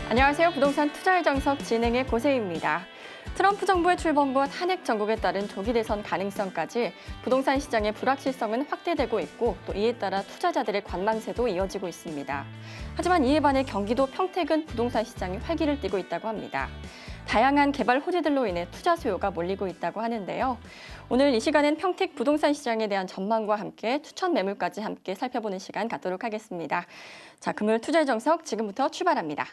안녕하세요. 부동산 투자의 정석 진행의 고세희입니다. 트럼프 정부의 출범과 탄핵 정국에 따른 조기 대선 가능성까지 부동산 시장의 불확실성은 확대되고 있고 또 이에 따라 투자자들의 관망세도 이어지고 있습니다. 하지만 이에 반해 경기도 평택은 부동산 시장이 활기를 띠고 있다고 합니다. 다양한 개발 호재들로 인해 투자 수요가 몰리고 있다고 하는데요. 오늘 이 시간은 평택 부동산 시장에 대한 전망과 함께 추천 매물까지 함께 살펴보는 시간 갖도록 하겠습니다. 자, 금요일 투자의 정석 지금부터 출발합니다.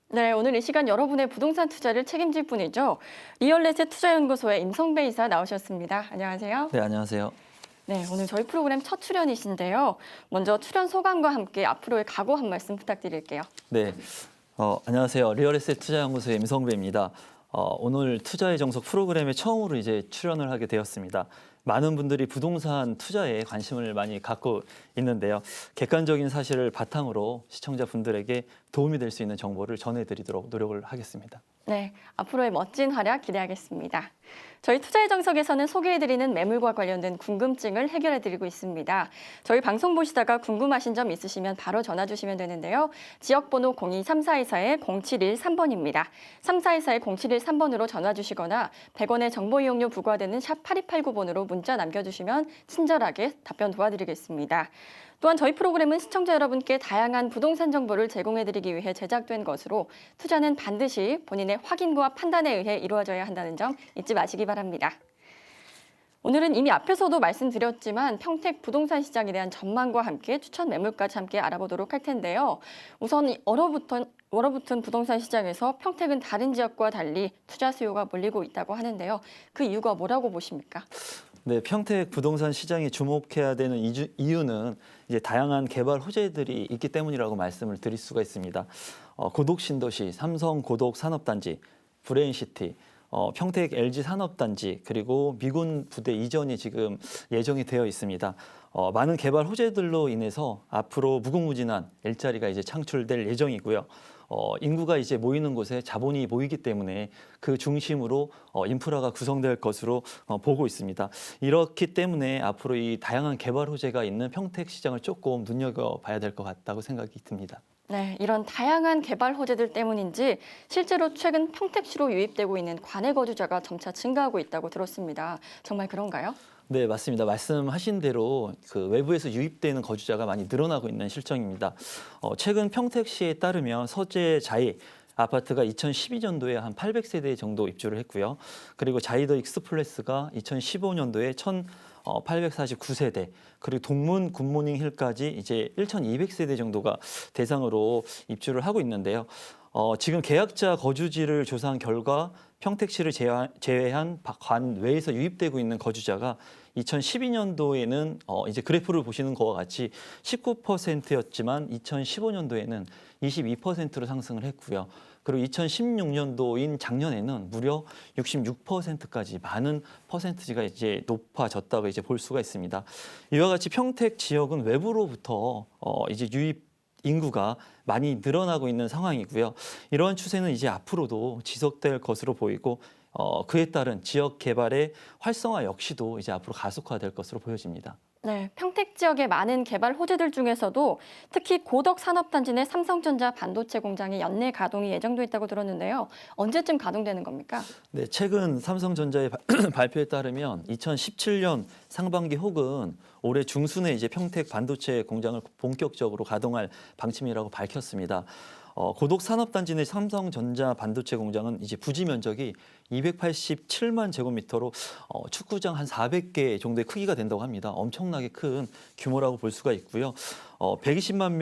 네, 오늘 이 시간 여러분의 부동산 투자를 책임질 분이죠. 리얼레셋 투자연구소의 임성배 이사 나오셨습니다. 안녕하세요. 네, 안녕하세요. 네, 오늘 저희 프로그램 첫 출연이신데요. 먼저 출연 소감과 함께 앞으로의 각오 한 말씀 부탁드릴게요. 네, 안녕하세요. 리얼에셋 투자연구소의 임성배입니다. 오늘 투자의 정석 프로그램에 처음으로 이제 출연을 하게 되었습니다. 많은 분들이 부동산 투자에 관심을 많이 갖고 있는데요. 객관적인 사실을 바탕으로 시청자분들에게 도움이 될 수 있는 정보를 전해드리도록 노력을 하겠습니다. 네, 앞으로의 멋진 활약 기대하겠습니다. 저희 투자의 정석에서는 소개해드리는 매물과 관련된 궁금증을 해결해드리고 있습니다. 저희 방송 보시다가 궁금하신 점 있으시면 바로 전화 주시면 되는데요. 지역번호 02-3424-0713번입니다. 3424-0713번으로 전화 주시거나 100원의 정보 이용료 부과되는 샵 8289번으로 문자 남겨주시면 친절하게 답변 도와드리겠습니다. 또한 저희 프로그램은 시청자 여러분께 다양한 부동산 정보를 제공해드리기 위해 제작된 것으로 투자는 반드시 본인의 확인과 판단에 의해 이루어져야 한다는 점 잊지 마시기 바랍니다. 오늘은 이미 앞에서도 말씀드렸지만 평택 부동산 시장에 대한 전망과 함께 추천 매물까지 함께 알아보도록 할 텐데요. 우선 얼어붙은 부동산 시장에서 평택은 다른 지역과 달리 투자 수요가 몰리고 있다고 하는데요. 그 이유가 뭐라고 보십니까? 네, 평택 부동산 시장이 주목해야 되는 이유는 이제 다양한 개발 호재들이 있기 때문이라고 말씀을 드릴 수가 있습니다. 고독 신도시, 삼성 고독 산업단지, 브레인시티, 평택 LG 산업단지 그리고 미군 부대 이전이 지금 예정이 되어 있습니다. 많은 개발 호재들로 인해서 앞으로 무궁무진한 일자리가 이제 창출될 예정이고요. 인구가 이제 모이는 곳에 자본이 모이기 때문에 그 중심으로 인프라가 구성될 것으로 보고 있습니다. 이렇기 때문에 앞으로 이 다양한 개발 호재가 있는 평택 시장을 조금 눈여겨봐야 될 것 같다고 생각이 듭니다. 네, 이런 다양한 개발 호재들 때문인지 실제로 최근 평택시로 유입되고 있는 관내 거주자가 점차 증가하고 있다고 들었습니다. 정말 그런가요? 네, 맞습니다. 말씀하신 대로 그 외부에서 유입되는 거주자가 많이 늘어나고 있는 실정입니다. 최근 평택시에 따르면 서재 자이 아파트가 2012년도에 한 800세대 정도 입주를 했고요. 그리고 자이더 익스플레스가 2015년도에 1,849세대, 그리고 동문 굿모닝 힐까지 이제 1,200세대 정도가 대상으로 입주를 하고 있는데요. 지금 계약자 거주지를 조사한 결과 평택시를 제외한 관외에서 유입되고 있는 거주자가 2012년도에는 이제 그래프를 보시는 것과 같이 19%였지만 2015년도에는 22%로 상승을 했고요. 그리고 2016년도인 작년에는 무려 66%까지 많은 퍼센티지가 이제 높아졌다고 이제 볼 수가 있습니다. 이와 같이 평택 지역은 외부로부터 이제 유입 인구가 많이 늘어나고 있는 상황이고요. 이러한 추세는 이제 앞으로도 지속될 것으로 보이고 그에 따른 지역 개발의 활성화 역시도 이제 앞으로 가속화될 것으로 보여집니다. 네, 평택 지역의 많은 개발 호재들 중에서도 특히 고덕 산업단지 내 삼성전자 반도체 공장이 연내 가동이 예정돼 있다고 들었는데요. 언제쯤 가동되는 겁니까? 네, 최근 삼성전자의 발표에 따르면 2017년 상반기 혹은 올해 중순에 이제 평택 반도체 공장을 본격적으로 가동할 방침이라고 밝혔습니다. 고독 산업단지 내 삼성전자 반도체 공장은 이제 부지 면적이 287만 제곱미터로 축구장 한 400개 정도의 크기가 된다고 합니다. 엄청나게 큰 규모라고 볼 수가 있고요. 120만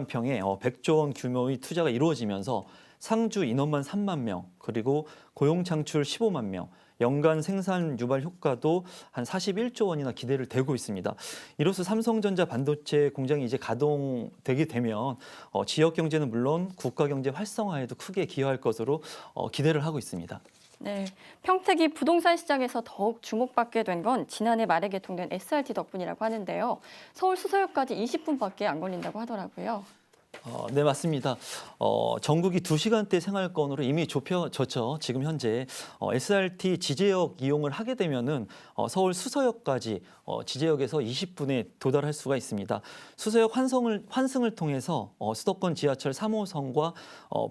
평의 100조 원 규모의 투자가 이루어지면서 상주 인원만 3만 명, 그리고 고용 창출 15만 명, 연간 생산 유발 효과도 한 41조 원이나 기대를 되고 있습니다. 이로써 삼성전자 반도체 공장이 이제 가동되게 되면 지역 경제는 물론 국가 경제 활성화에도 크게 기여할 것으로 기대를 하고 있습니다. 네, 평택이 부동산 시장에서 더욱 주목받게 된 건 지난해 말에 개통된 SRT 덕분이라고 하는데요. 서울 수서역까지 20분밖에 안 걸린다고 하더라고요. 네, 맞습니다. 전국이 2시간대 생활권으로 이미 좁혀졌죠. 지금 현재 SRT 지제역 이용을 하게 되면은 서울 수서역까지 지제역에서 20분에 도달할 수가 있습니다. 수서역 환승을 통해서 수도권 지하철 3호선과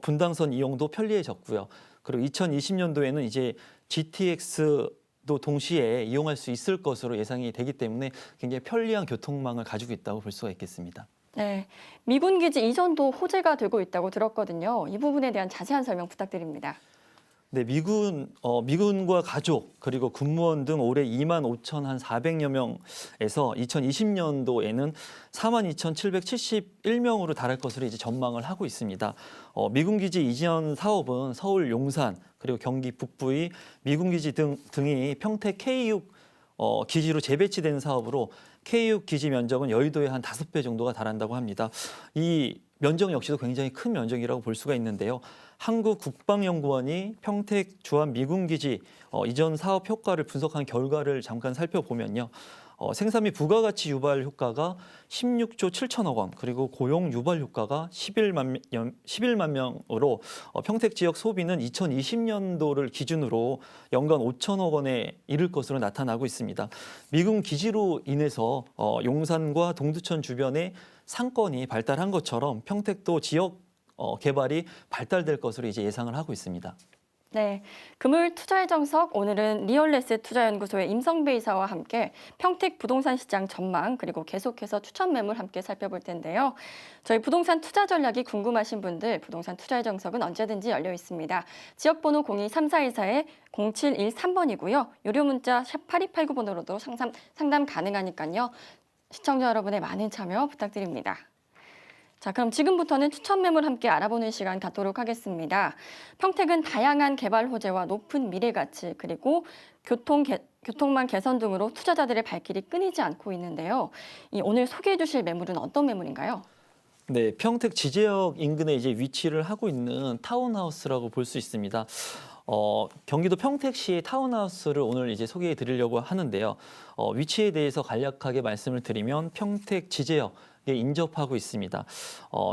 분당선 이용도 편리해졌고요. 그리고 2020년도에는 이제 GTX도 동시에 이용할 수 있을 것으로 예상이 되기 때문에 굉장히 편리한 교통망을 가지고 있다고 볼 수가 있겠습니다. 네, 미군 기지 이전도 호재가 되고 있다고 들었거든요. 이 부분에 대한 자세한 설명 부탁드립니다. 네, 미군과 가족 그리고 군무원 등 올해 25,400여 명에서 2020년도에는 42,771명으로 달할 것으로 이제 전망을 하고 있습니다. 미군 기지 이전 사업은 서울 용산 그리고 경기 북부의 미군 기지 등이 평택 K6 기지로 재배치된 사업으로 K6 기지 면적은 여의도의 한 5배 정도가 달한다고 합니다. 이 면적 역시도 굉장히 큰 면적이라고 볼 수가 있는데요. 한국국방연구원이 평택 주한 미군기지 이전 사업 효과를 분석한 결과를 잠깐 살펴보면요. 생산 및 부가가치 유발 효과가 16조 7천억 원, 그리고 고용 유발 효과가 11만 명으로 평택 지역 소비는 2020년도를 기준으로 연간 5천억 원에 이를 것으로 나타나고 있습니다. 미군 기지로 인해서 용산과 동두천 주변의 상권이 발달한 것처럼 평택도 지역 개발이 발달될 것으로 이제 예상을 하고 있습니다. 네, 금요일 투자의 정석, 오늘은 리얼레셋 투자연구소의 임성배 이사와 함께 평택 부동산 시장 전망 그리고 계속해서 추천 매물 함께 살펴볼 텐데요. 저희 부동산 투자 전략이 궁금하신 분들 부동산 투자의 정석은 언제든지 열려 있습니다. 지역번호 023424-0713번이고요. 유료 문자 샵 8289번으로도 상담 가능하니까요. 시청자 여러분의 많은 참여 부탁드립니다. 자, 그럼 지금부터는 추천 매물 함께 알아보는 시간 갖도록 하겠습니다. 평택은 다양한 개발 호재와 높은 미래 가치 그리고 교통망 개선 등으로 투자자들의 발길이 끊이지 않고 있는데요. 오늘 소개해 주실 매물은 어떤 매물인가요? 네, 평택 지제역 인근에 이제 위치를 하고 있는 타운하우스라고 볼 수 있습니다. 경기도 평택시의 타운하우스를 오늘 이제 소개해 드리려고 하는데요. 위치에 대해서 간략하게 말씀을 드리면 평택 지제역 인접하고 있습니다.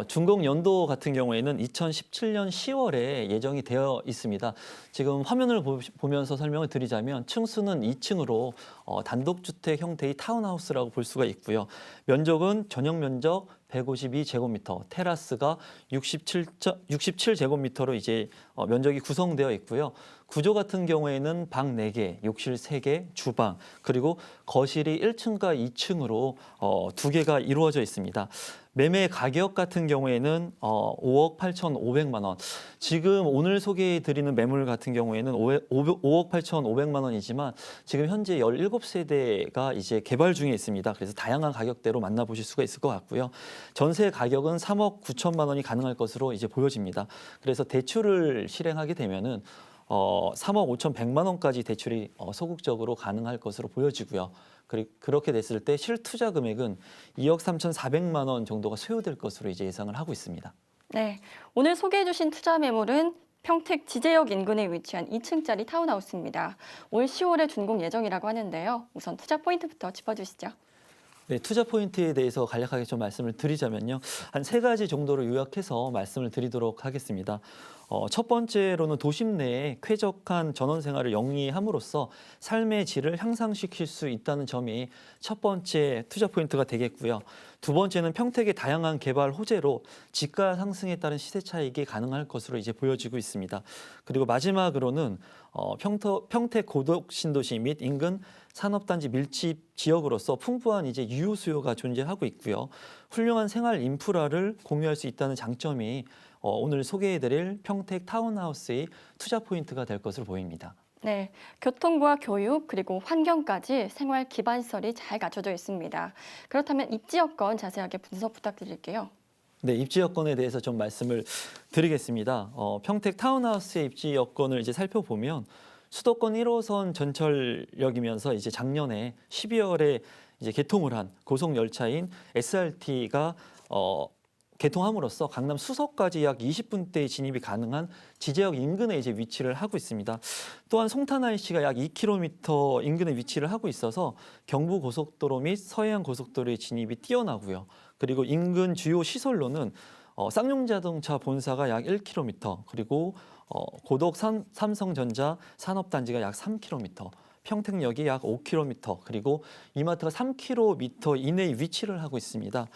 준공 연도 같은 경우에는 2017년 10월에 예정이 되어 있습니다. 지금 화면을 보면서 설명을 드리자면 층수는 2층으로 단독주택 형태의 타운하우스라고 볼 수가 있고요. 면적은 전용 면적 152제곱미터, 테라스가 67제곱미터로 이제 면적이 구성되어 있고요. 구조 같은 경우에는 방 4개, 욕실 3개, 주방, 그리고 거실이 1층과 2층으로 2개가 이루어져 있습니다. 매매 가격 같은 경우에는 5억 8,500만 원. 지금 오늘 소개해드리는 매물 같은 경우에는 5억 8,500만 원이지만 지금 현재 17세대가 이제 개발 중에 있습니다. 그래서 다양한 가격대로 만나보실 수가 있을 것 같고요. 전세 가격은 3억 9천만 원이 가능할 것으로 이제 보여집니다. 그래서 대출을 실행하게 되면은 3억 5,100만 원까지 대출이 소극적으로 가능할 것으로 보여지고요. 그렇게 됐을 때 실투자 금액은 2억 3,400만 원 정도가 소요될 것으로 이제 예상을 하고 있습니다. 네, 오늘 소개해 주신 투자 매물은 평택 지제역 인근에 위치한 2층짜리 타운하우스입니다. 올 10월에 준공 예정이라고 하는데요. 우선 투자 포인트부터 짚어주시죠. 네, 투자 포인트에 대해서 간략하게 좀 말씀을 드리자면요. 한 3가지 정도로 요약해서 말씀을 드리도록 하겠습니다. 첫 번째로는 도심 내에 쾌적한 전원 생활을 영위함으로써 삶의 질을 향상시킬 수 있다는 점이 첫 번째 투자 포인트가 되겠고요. 두 번째는 평택의 다양한 개발 호재로 집가 상승에 따른 시세 차익이 가능할 것으로 이제 보여지고 있습니다. 그리고 마지막으로는 평택 고덕 신도시 및 인근 산업단지 밀집 지역으로서 풍부한 이제 유효 수요가 존재하고 있고요. 훌륭한 생활 인프라를 공유할 수 있다는 장점이 오늘 소개해드릴 평택 타운하우스의 투자 포인트가 될 것으로 보입니다. 네, 교통과 교육 그리고 환경까지 생활 기반시설이 잘 갖춰져 있습니다. 그렇다면 입지 여건 자세하게 분석 부탁드릴게요. 네, 입지 여건에 대해서 좀 말씀을 드리겠습니다. 평택 타운하우스의 입지 여건을 이제 살펴보면 수도권 1호선 전철역이면서 이제 작년에 12월에 이제 개통을 한 고속 열차인 SRT가 개통함으로써 강남 수서까지 약 20분대의 진입이 가능한 지제역 인근에 이제 위치를 하고 있습니다. 또한 송탄 IC가 약 2km 인근에 위치를 하고 있어서 경부 고속도로 및 서해안 고속도로의 진입이 뛰어나고요. 그리고 인근 주요 시설로는 쌍용자동차 본사가 약 1km, 그리고 고덕 삼성전자 산업단지가 약 3km, 평택역이 약 5km, 그리고 이마트가 3km 이내에 위치를 하고 있습니다.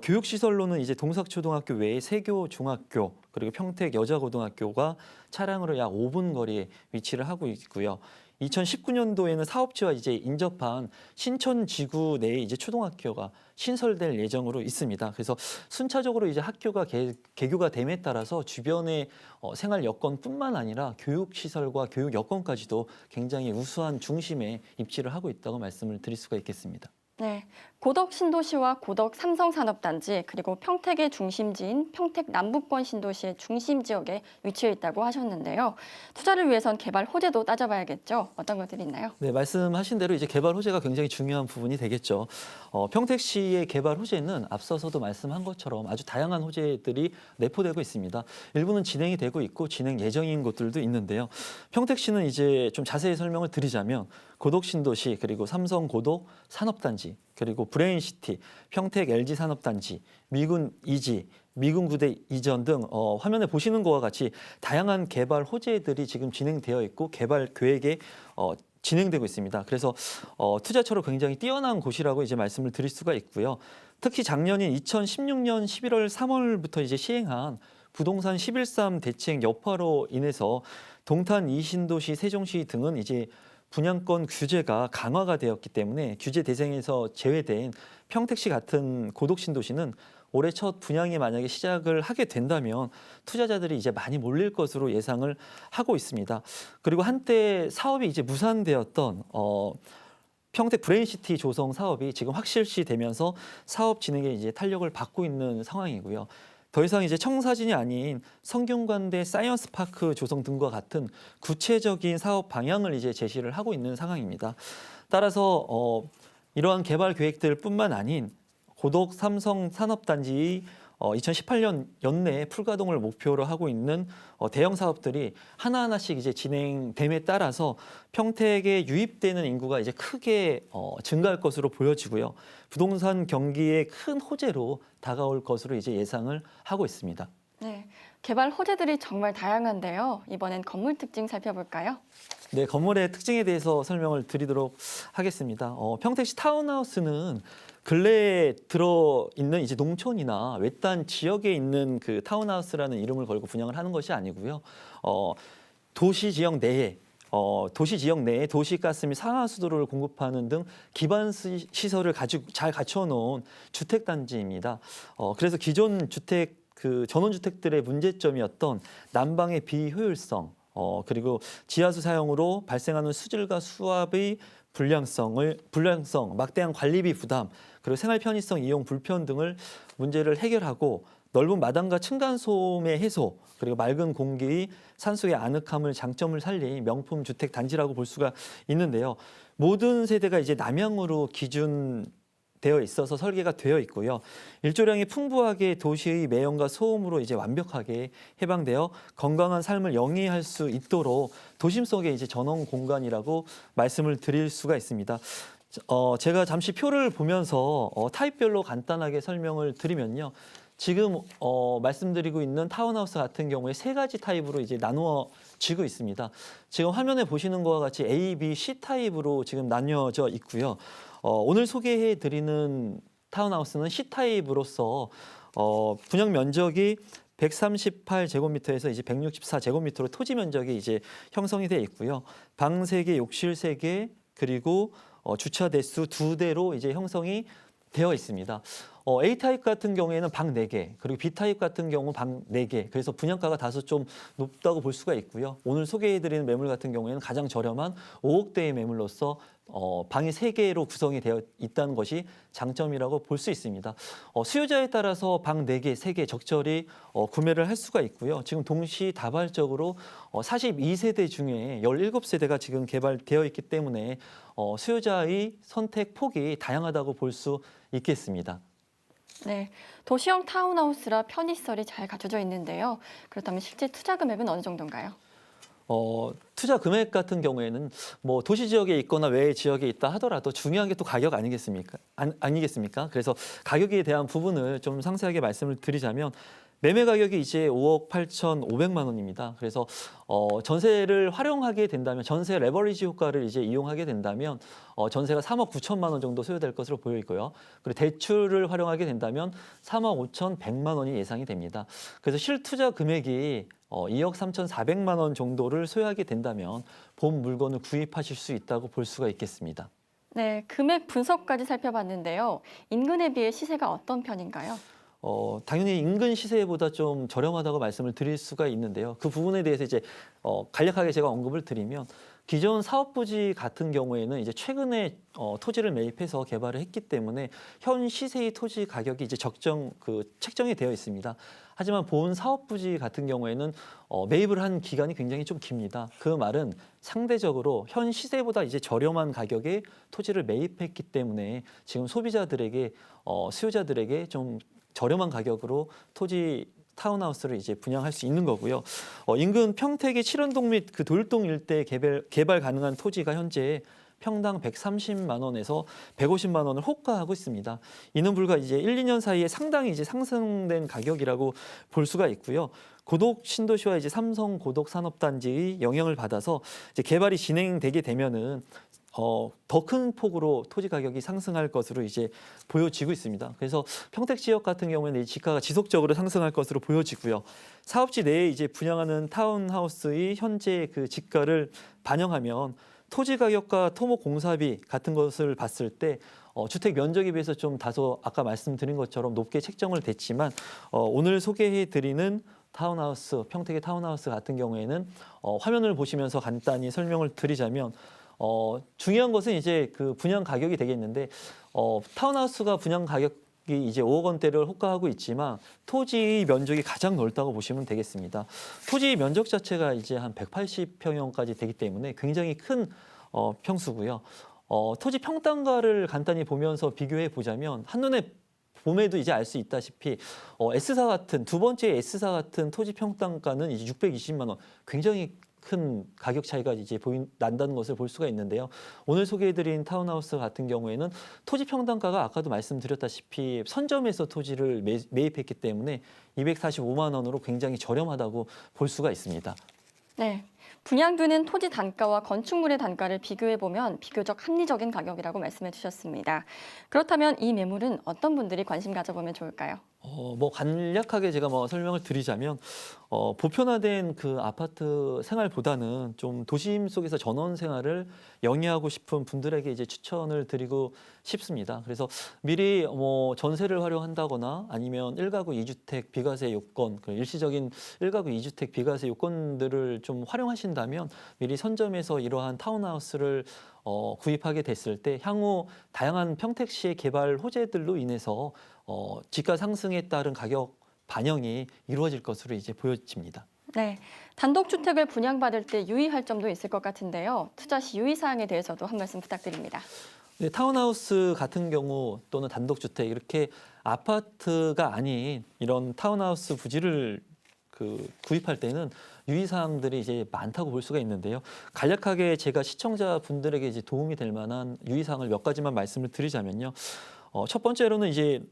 교육시설로는 이제 동석초등학교 외에 세교 중학교, 그리고 평택 여자고등학교가 차량으로 약 5분 거리에 위치를 하고 있고요. 2019년도에는 사업지와 이제 인접한 신천지구 내에 이제 초등학교가 신설될 예정으로 있습니다. 그래서 순차적으로 이제 학교가 개교가 됨에 따라서 주변의 생활 여건뿐만 아니라 교육 시설과 교육 여건까지도 굉장히 우수한 중심에 입지를 하고 있다고 말씀을 드릴 수가 있겠습니다. 네, 고덕 신도시와 고덕 삼성산업단지 그리고 평택의 중심지인 평택 남부권 신도시의 중심 지역에 위치해 있다고 하셨는데요. 투자를 위해선 개발 호재도 따져봐야겠죠. 어떤 것들이 있나요? 네, 말씀하신 대로 이제 개발 호재가 굉장히 중요한 부분이 되겠죠. 평택시의 개발 호재는 앞서서도 말씀한 것처럼 아주 다양한 호재들이 내포되고 있습니다. 일부는 진행이 되고 있고 진행 예정인 곳들도 있는데요. 평택시는 이제 좀 자세히 설명을 드리자면 고덕 신도시, 그리고 삼성 고덕 산업단지, 그리고 브레인시티, 평택 LG 산업단지, 미군 이지, 미군 부대 이전 등 화면에 보시는 것과 같이 다양한 개발 호재들이 지금 진행되어 있고 개발 계획에 진행되고 있습니다. 그래서 투자처로 굉장히 뛰어난 곳이라고 이제 말씀을 드릴 수가 있고요. 특히 작년인 2016년 11월 3월부터 이제 시행한 부동산 11.3 대책 여파로 인해서 동탄 이신도시, 세종시 등은 이제 분양권 규제가 강화가 되었기 때문에 규제 대상에서 제외된 평택시 같은 고덕 신도시는 올해 첫 분양이 만약에 시작을 하게 된다면 투자자들이 이제 많이 몰릴 것으로 예상을 하고 있습니다. 그리고 한때 사업이 이제 무산되었던 평택 브레인시티 조성 사업이 지금 확실시 되면서 사업 진행에 이제 탄력을 받고 있는 상황이고요. 더 이상 이제 청사진이 아닌 성균관대 사이언스파크 조성 등과 같은 구체적인 사업 방향을 이제 제시를 하고 있는 상황입니다. 따라서 이러한 개발 계획들뿐만 아닌 고덕 삼성 산업단지 2018년 연내에 풀가동을 목표로 하고 있는 대형 사업들이 하나하나씩 이제 진행됨에 따라서 평택에 유입되는 인구가 이제 크게 증가할 것으로 보여지고요. 부동산 경기의 큰 호재로 다가올 것으로 이제 예상을 하고 있습니다. 네, 개발 호재들이 정말 다양한데요. 이번엔 건물 특징 살펴볼까요? 네, 건물의 특징에 대해서 설명을 드리도록 하겠습니다. 평택시 타운하우스는 근래에 들어있는 이제 농촌이나 외딴 지역에 있는 그 타운하우스라는 이름을 걸고 분양을 하는 것이 아니고요. 도시 지역 내에 도시가스 및 상하수도를 공급하는 등 기반 시설을 잘 갖춰놓은 주택 단지입니다. 그래서 기존 전원주택들의 문제점이었던 난방의 비효율성, 그리고 지하수 사용으로 발생하는 수질과 수압의 불량성, 막대한 관리비 부담, 그리고 생활 편의성 이용 불편 등을 문제를 해결하고 넓은 마당과 층간소음의 해소, 그리고 맑은 공기의 산소의 아늑함을 장점을 살린 명품 주택 단지라고 볼 수가 있는데요. 모든 세대가 이제 남향으로 기준되어 있어서 설계가 되어 있고요. 일조량이 풍부하게 도시의 매연과 소음으로 이제 완벽하게 해방되어 건강한 삶을 영위할 수 있도록 도심 속의 이제 전원 공간이라고 말씀을 드릴 수가 있습니다. 제가 잠시 표를 보면서 타입별로 간단하게 설명을 드리면요. 지금 말씀드리고 있는 타운하우스 같은 경우에 세 가지 타입으로 이제 나누어지고 있습니다. 지금 화면에 보시는 것과 같이 A, B, C 타입으로 지금 나뉘어져 있고요. 오늘 소개해 드리는 타운하우스는 C 타입으로서 분양 면적이 138제곱미터에서 이제 164제곱미터로 토지 면적이 이제 형성이 되어 있고요. 방 3개, 욕실 3개, 그리고 주차 대수 2대로 이제 형성이 되어 있습니다. A타입 같은 경우에는 방 4개, 그리고 B타입 같은 경우 방 4개. 그래서 분양가가 다소 좀 높다고 볼 수가 있고요. 오늘 소개해드리는 매물 같은 경우에는 가장 저렴한 5억대의 매물로서 방이 3개로 구성이 되어 있다는 것이 장점이라고 볼 수 있습니다. 수요자에 따라서 방 4개, 3개 적절히 구매를 할 수가 있고요. 지금 동시다발적으로 42세대 중에 17세대가 지금 개발되어 있기 때문에 수요자의 선택 폭이 다양하다고 볼 수 있겠습니다. 네, 도시형 타운하우스라 편의시설이 잘 갖춰져 있는데요. 그렇다면 실제 투자 금액은 어느 정도인가요? 투자 금액 같은 경우에는 뭐 도시 지역에 있거나 외 지역에 있다 하더라도 중요한 게 또 가격 아니겠습니까? 아니겠습니까? 그래서 가격에 대한 부분을 좀 상세하게 말씀을 드리자면 매매 가격이 이제 5억 8,500만 원입니다. 그래서 전세를 활용하게 된다면 전세 레버리지 효과를 이제 이용하게 된다면 전세가 3억 9천만 원 정도 소요될 것으로 보여 있고요. 그리고 대출을 활용하게 된다면 3억 5,100만 원이 예상이 됩니다. 그래서 실투자 금액이 2억 3,400만 원 정도를 소요하게 된다면 본 물건을 구입하실 수 있다고 볼 수가 있겠습니다. 네, 금액 분석까지 살펴봤는데요. 인근에 비해 시세가 어떤 편인가요? 당연히 인근 시세보다 좀 저렴하다고 말씀을 드릴 수가 있는데요. 그 부분에 대해서 이제 간략하게 제가 언급을 드리면 기존 사업 부지 같은 경우에는 이제 최근에 토지를 매입해서 개발을 했기 때문에 현 시세의 토지 가격이 이제 책정이 되어 있습니다. 하지만 본 사업 부지 같은 경우에는 매입을 한 기간이 굉장히 좀 깁니다. 그 말은 상대적으로 현 시세보다 이제 저렴한 가격에 토지를 매입했기 때문에 지금 소비자들에게 수요자들에게 좀 저렴한 가격으로 토지 타운하우스를 이제 분양할 수 있는 거고요. 인근 평택의 칠원동 및 그 돌동 일대 개발 가능한 토지가 현재 평당 130만 원에서 150만 원을 호가하고 있습니다. 이는 불과 이제 1, 2년 사이에 상당히 이제 상승된 가격이라고 볼 수가 있고요. 고덕 신도시와 이제 삼성 고덕 산업단지의 영향을 받아서 이제 개발이 진행되게 되면은 더 큰 폭으로 토지 가격이 상승할 것으로 이제 보여지고 있습니다. 그래서 평택 지역 같은 경우에는 이 지가가 지속적으로 상승할 것으로 보여지고요. 사업지 내에 이제 분양하는 타운하우스의 현재 그 지가를 반영하면 토지 가격과 토목 공사비 같은 것을 봤을 때 주택 면적에 비해서 좀 다소 아까 말씀드린 것처럼 높게 책정을 됐지만 오늘 소개해드리는 타운하우스, 평택의 타운하우스 같은 경우에는 화면을 보시면서 간단히 설명을 드리자면 중요한 것은 이제 그 분양 가격이 되겠는데 타운하우스가 분양 가격이 이제 5억 원대를 호가하고 있지만 토지 면적이 가장 넓다고 보시면 되겠습니다. 토지 면적 자체가 이제 한 180평형까지 되기 때문에 굉장히 큰 평수고요. 토지 평당가를 간단히 보면서 비교해 보자면 한눈에 봄에도 이제 알 수 있다시피 S사 같은 두 번째 S사 같은 토지 평당가는 이제 620만 원, 굉장히 큰 가격 차이가 이제 난다는 것을 볼 수가 있는데요. 오늘 소개해드린 타운하우스 같은 경우에는 토지 평당가가 아까도 말씀드렸다시피 선점에서 토지를 매입했기 때문에 245만 원으로 굉장히 저렴하다고 볼 수가 있습니다. 네, 분양되는 토지 단가와 건축물의 단가를 비교해보면 비교적 합리적인 가격이라고 말씀해 주셨습니다. 그렇다면 이 매물은 어떤 분들이 관심 가져보면 좋을까요? 뭐 간략하게 제가 뭐 설명을 드리자면 보편화된 그 아파트 생활보다는 좀 도심 속에서 전원 생활을 영위하고 싶은 분들에게 이제 추천을 드리고 싶습니다. 그래서 미리 뭐 전세를 활용한다거나 아니면 1가구 2주택 비과세 요건, 그 일시적인 1가구 2주택 비과세 요건들을 좀 활용하신다면 미리 선점해서 이러한 타운하우스를 구입하게 됐을 때 향후 다양한 평택시의 개발 호재들로 인해서 지가 상승에 따른 가격 반영이 이루어질 것으로 이제 보여집니다. 네, 단독주택을 분양받을 때 유의할 점도 있을 것 같은데요. 투자 시 유의사항에 대해서도 한 말씀 부탁드립니다. 네, 타운하우스 같은 경우 또는 단독주택 이렇게 아파트가 아닌 이런 타운하우스 부지를 구입할 때는 유의사항들이 이제 많다고 볼 수가 있는데요. 간략하게 제가 시청자분들에게 이제 도움이 될 만한 유의사항을 몇 가지만 말씀을 드리자면요. 첫 번째로는 이제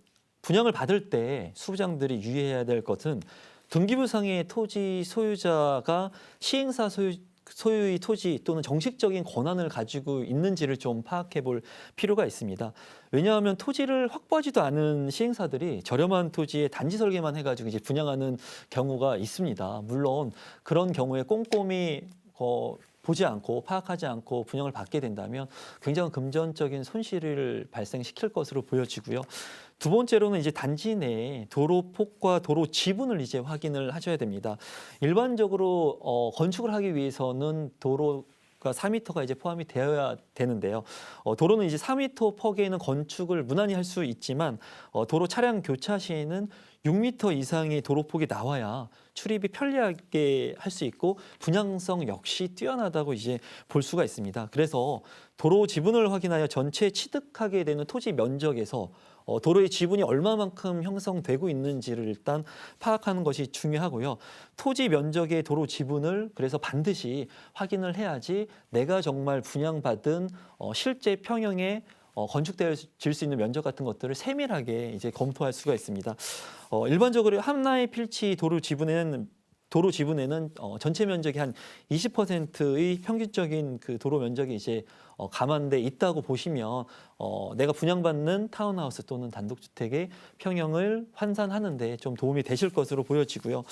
분양을 받을 때 수부장들이 유의해야 될 것은 등기부상의 토지 소유자가 시행사 소유의 토지 또는 정식적인 권한을 가지고 있는지를 좀 파악해 볼 필요가 있습니다. 왜냐하면 토지를 확보하지도 않은 시행사들이 저렴한 토지에 단지 설계만 해가지고 이제 분양하는 경우가 있습니다. 물론 그런 경우에 꼼꼼히 보지 않고 파악하지 않고 분양을 받게 된다면 굉장히 금전적인 손실을 발생시킬 것으로 보여지고요. 두 번째로는 이제 단지 내에 도로 폭과 도로 지분을 이제 확인을 하셔야 됩니다. 일반적으로 건축을 하기 위해서는 도로가 4m가 이제 포함이 되어야 되는데요. 도로는 이제 4m 폭에는 건축을 무난히 할 수 있지만 도로 차량 교차 시에는 6m 이상의 도로폭이 나와야 출입이 편리하게 할 수 있고 분양성 역시 뛰어나다고 이제 볼 수가 있습니다. 그래서 도로 지분을 확인하여 전체 취득하게 되는 토지 면적에서 도로의 지분이 얼마만큼 형성되고 있는지를 일단 파악하는 것이 중요하고요. 토지 면적의 도로 지분을 그래서 반드시 확인을 해야지 내가 정말 분양받은 실제 평형의 건축되어질 수 있는 면적 같은 것들을 세밀하게 이제 검토할 수가 있습니다. 일반적으로 하나의 필지 도로 지분에는 전체 면적이 한 20%의 평균적인 그 도로 면적이 이제 감안돼 있다고 보시면 내가 분양받는 타운하우스 또는 단독주택의 평형을 환산하는데 좀 도움이 되실 것으로 보여지고요.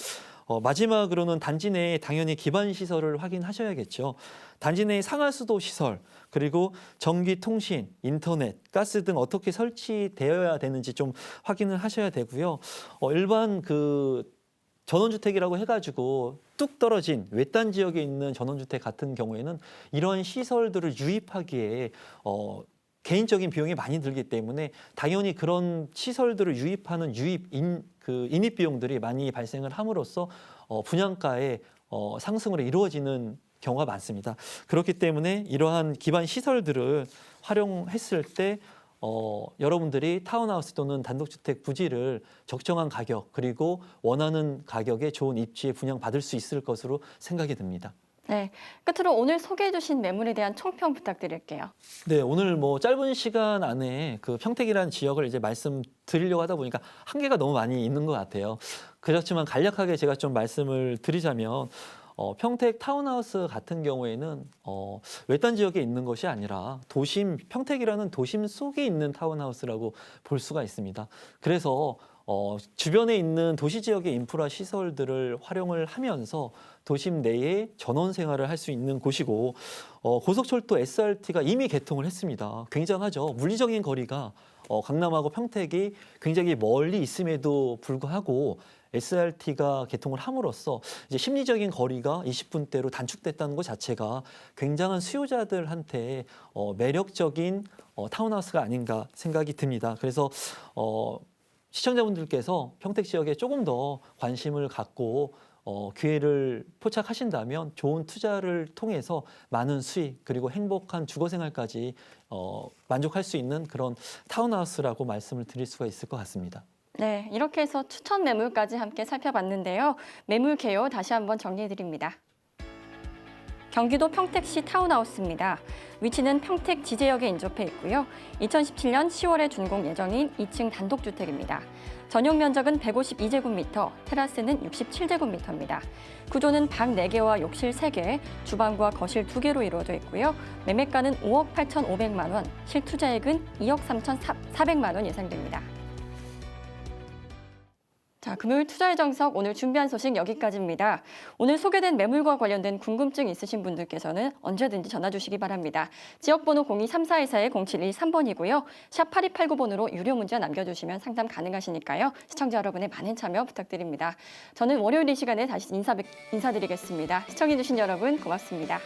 마지막으로는 단지 내에 당연히 기반 시설을 확인하셔야겠죠. 단지 내에 상하수도 시설, 그리고 전기, 통신, 인터넷, 가스 등 어떻게 설치되어야 되는지 좀 확인을 하셔야 되고요. 일반 그 전원주택이라고 해가지고 뚝 떨어진 외딴 지역에 있는 전원주택 같은 경우에는 이런 시설들을 유입하기에 개인적인 비용이 많이 들기 때문에 당연히 그런 시설들을 유입하는 인입 비용들이 많이 발생을 함으로써 분양가의 상승으로 이루어지는 경우가 많습니다. 그렇기 때문에 이러한 기반 시설들을 활용했을 때 여러분들이 타운하우스 또는 단독주택 부지를 적정한 가격 그리고 원하는 가격에 좋은 입지에 분양받을 수 있을 것으로 생각이 듭니다. 네, 끝으로 오늘 소개해 주신 매물에 대한 총평 부탁드릴게요. 네, 오늘 뭐 짧은 시간 안에 그 평택이라는 지역을 이제 말씀드리려고 하다 보니까 한계가 너무 많이 있는 것 같아요. 그렇지만 간략하게 제가 좀 말씀을 드리자면 평택 타운하우스 같은 경우에는 외딴 지역에 있는 것이 아니라 평택이라는 도심 속에 있는 타운하우스라고 볼 수가 있습니다. 그래서 주변에 있는 도시 지역의 인프라 시설들을 활용을 하면서 도심 내에 전원 생활을 할 수 있는 곳이고 고속철도 SRT가 이미 개통을 했습니다. 굉장하죠. 물리적인 거리가 강남하고 평택이 굉장히 멀리 있음에도 불구하고 SRT가 개통을 함으로써 이제 심리적인 거리가 20분대로 단축됐다는 것 자체가 굉장한 수요자들한테 매력적인 타운하우스가 아닌가 생각이 듭니다. 그래서 시청자분들께서 평택 지역에 조금 더 관심을 갖고 기회를 포착하신다면 좋은 투자를 통해서 많은 수익 그리고 행복한 주거 생활까지 만족할 수 있는 그런 타운하우스라고 말씀을 드릴 수가 있을 것 같습니다. 네, 이렇게 해서 추천 매물까지 함께 살펴봤는데요. 매물 개요 다시 한번 정리해드립니다. 경기도 평택시 타운하우스입니다. 위치는 평택 지제역에 인접해 있고요. 2017년 10월에 준공 예정인 2층 단독주택입니다. 전용 면적은 152제곱미터, 테라스는 67제곱미터입니다. 구조는 방 4개와 욕실 3개, 주방과 거실 2개로 이루어져 있고요. 매매가는 5억 8,500만 원, 실투자액은 2억 3,400만 원 예상됩니다. 자, 금요일 투자의 정석 오늘 준비한 소식 여기까지입니다. 오늘 소개된 매물과 관련된 궁금증 있으신 분들께서는 언제든지 전화 주시기 바랍니다. 지역번호 02-3414-0713번이고요. 샵 8289번으로 유료 문자 남겨주시면 상담 가능하시니까요. 시청자 여러분의 많은 참여 부탁드립니다. 저는 월요일 이 시간에 다시 인사드리겠습니다. 시청해주신 여러분 고맙습니다.